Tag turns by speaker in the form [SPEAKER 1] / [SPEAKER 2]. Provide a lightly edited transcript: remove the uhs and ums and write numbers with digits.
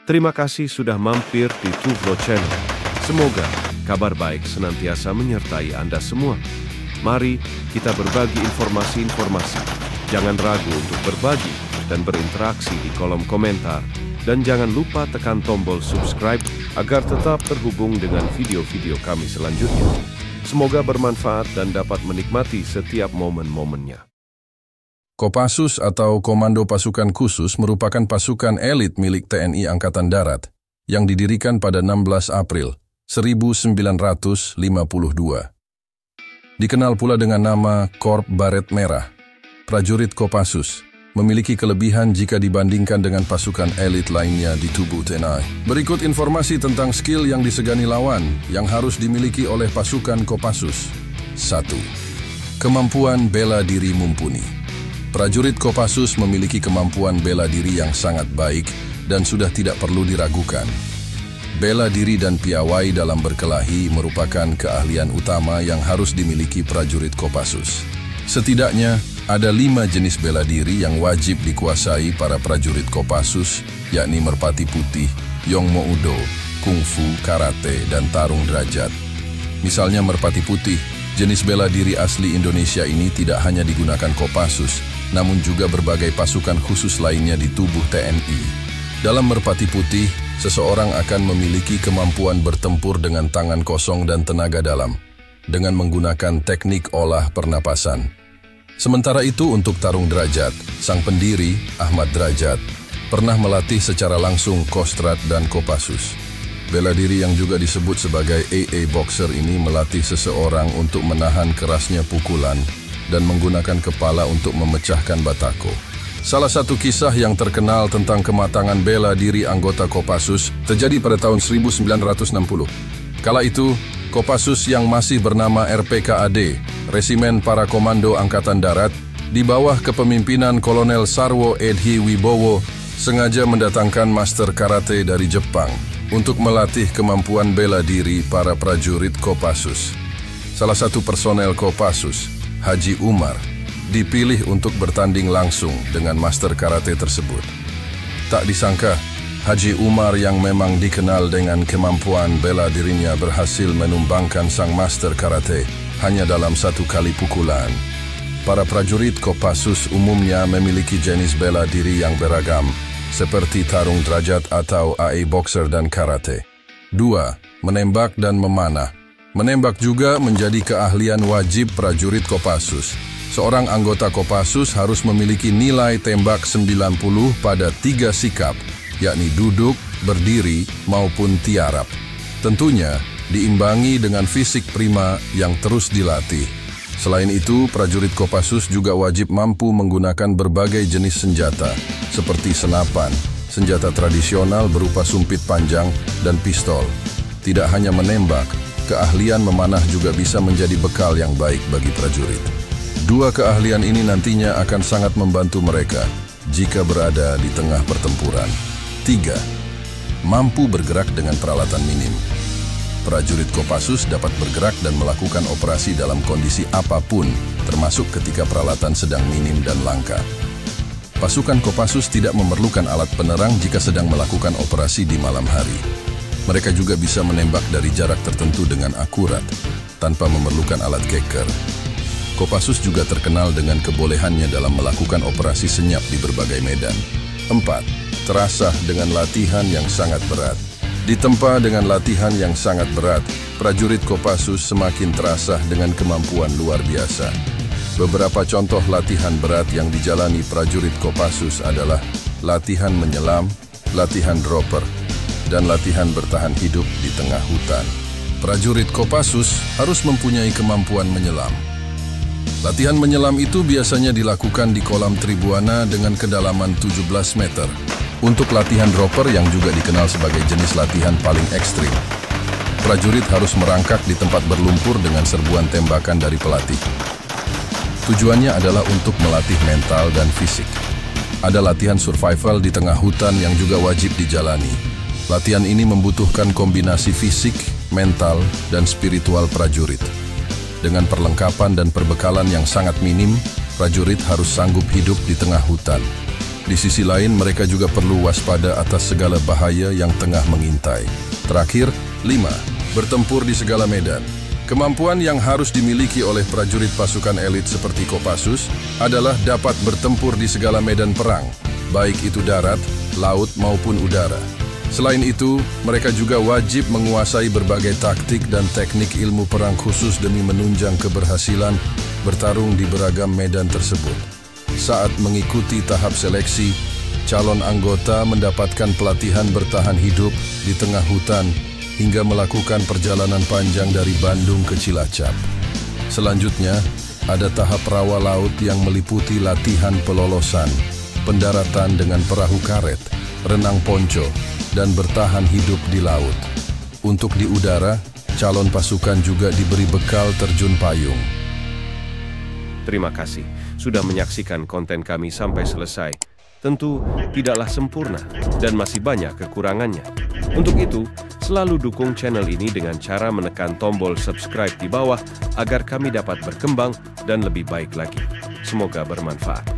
[SPEAKER 1] Terima kasih sudah mampir di Tuvlo Channel. Semoga kabar baik senantiasa menyertai Anda semua. Mari kita berbagi informasi-informasi. Jangan ragu untuk berbagi dan berinteraksi di kolom komentar. Dan jangan lupa tekan tombol subscribe agar tetap terhubung dengan video-video kami selanjutnya. Semoga bermanfaat dan dapat menikmati setiap momen-momennya.
[SPEAKER 2] Kopassus atau Komando Pasukan Khusus merupakan pasukan elit milik TNI Angkatan Darat yang didirikan pada 16 April 1952. Dikenal pula dengan nama Korps Baret Merah. Prajurit Kopassus memiliki kelebihan jika dibandingkan dengan pasukan elit lainnya di tubuh TNI. Berikut informasi tentang skill yang disegani lawan yang harus dimiliki oleh pasukan Kopassus. 1. Kemampuan bela diri mumpuni. Prajurit Kopassus memiliki kemampuan bela diri yang sangat baik dan sudah tidak perlu diragukan. Bela diri dan piawai dalam berkelahi merupakan keahlian utama yang harus dimiliki prajurit Kopassus. Setidaknya, ada 5 jenis bela diri yang wajib dikuasai para prajurit Kopassus, yakni merpati putih, Yongmo Udo, kungfu, karate, dan tarung derajat. Misalnya merpati putih, jenis bela diri asli Indonesia ini tidak hanya digunakan Kopassus, namun juga berbagai pasukan khusus lainnya di tubuh TNI. Dalam merpati putih, seseorang akan memiliki kemampuan bertempur dengan tangan kosong dan tenaga dalam, dengan menggunakan teknik olah pernapasan. Sementara itu untuk tarung derajat, sang pendiri, Ahmad Derajat, pernah melatih secara langsung Kostrad dan Kopassus. Bela diri yang juga disebut sebagai AA Boxer ini melatih seseorang untuk menahan kerasnya pukulan dan menggunakan kepala untuk memecahkan batako. Salah satu kisah yang terkenal tentang kematangan bela diri anggota Kopassus terjadi pada tahun 1960. Kala itu, Kopassus yang masih bernama RPKAD, Resimen Para Komando Angkatan Darat, di bawah kepemimpinan Kolonel Sarwo Edhi Wibowo, sengaja mendatangkan master karate dari Jepang untuk melatih kemampuan bela diri para prajurit Kopassus. Salah satu personel Kopassus, Haji Umar, dipilih untuk bertanding langsung dengan master karate tersebut. Tak disangka, Haji Umar yang memang dikenal dengan kemampuan bela dirinya berhasil menumbangkan sang master karate hanya dalam 1 kali pukulan. Para prajurit Kopassus umumnya memiliki jenis bela diri yang beragam, seperti tarung derajat atau AA Boxer dan karate. 2. Menembak dan memanah. Menembak juga menjadi keahlian wajib prajurit Kopassus. Seorang anggota Kopassus harus memiliki nilai tembak 90 pada 3 sikap, yakni duduk, berdiri, maupun tiarap. Tentunya diimbangi dengan fisik prima yang terus dilatih. Selain itu, prajurit Kopassus juga wajib mampu menggunakan berbagai jenis senjata, seperti senapan, senjata tradisional berupa sumpit panjang, dan pistol. Tidak hanya menembak, keahlian memanah juga bisa menjadi bekal yang baik bagi prajurit. 2 keahlian ini nantinya akan sangat membantu mereka jika berada di tengah pertempuran. 3. Mampu bergerak dengan peralatan minim. Prajurit Kopassus dapat bergerak dan melakukan operasi dalam kondisi apapun, termasuk ketika peralatan sedang minim dan langka. Pasukan Kopassus tidak memerlukan alat penerang jika sedang melakukan operasi di malam hari. Mereka juga bisa menembak dari jarak tertentu dengan akurat, tanpa memerlukan alat keker. Kopassus juga terkenal dengan kebolehannya dalam melakukan operasi senyap di berbagai medan. 4. Terasah dengan latihan yang sangat berat. Ditempa dengan latihan yang sangat berat, prajurit Kopassus semakin terasah dengan kemampuan luar biasa. Beberapa contoh latihan berat yang dijalani prajurit Kopassus adalah latihan menyelam, latihan dropper, dan latihan bertahan hidup di tengah hutan. Prajurit Kopassus harus mempunyai kemampuan menyelam. Latihan menyelam itu biasanya dilakukan di kolam Tribuana dengan kedalaman 17 meter. Untuk latihan dropper yang juga dikenal sebagai jenis latihan paling ekstrim, prajurit harus merangkak di tempat berlumpur dengan serbuan tembakan dari pelatih. Tujuannya adalah untuk melatih mental dan fisik. Ada latihan survival di tengah hutan yang juga wajib dijalani. Latihan ini membutuhkan kombinasi fisik, mental, dan spiritual prajurit. Dengan perlengkapan dan perbekalan yang sangat minim, prajurit harus sanggup hidup di tengah hutan. Di sisi lain, mereka juga perlu waspada atas segala bahaya yang tengah mengintai. Terakhir, 5. Bertempur di segala medan. Kemampuan yang harus dimiliki oleh prajurit pasukan elit seperti Kopassus adalah dapat bertempur di segala medan perang, baik itu darat, laut maupun udara. Selain itu, mereka juga wajib menguasai berbagai taktik dan teknik ilmu perang khusus demi menunjang keberhasilan bertarung di beragam medan tersebut. Saat mengikuti tahap seleksi, calon anggota mendapatkan pelatihan bertahan hidup di tengah hutan hingga melakukan perjalanan panjang dari Bandung ke Cilacap. Selanjutnya, ada tahap rawa laut yang meliputi latihan pelolosan, pendaratan dengan perahu karet, renang ponco, dan bertahan hidup di laut. Untuk di udara, calon pasukan juga diberi bekal terjun payung.
[SPEAKER 1] Terima kasih sudah menyaksikan konten kami sampai selesai. Tentu tidaklah sempurna dan masih banyak kekurangannya. Untuk itu, selalu dukung channel ini dengan cara menekan tombol subscribe di bawah agar kami dapat berkembang dan lebih baik lagi. Semoga bermanfaat.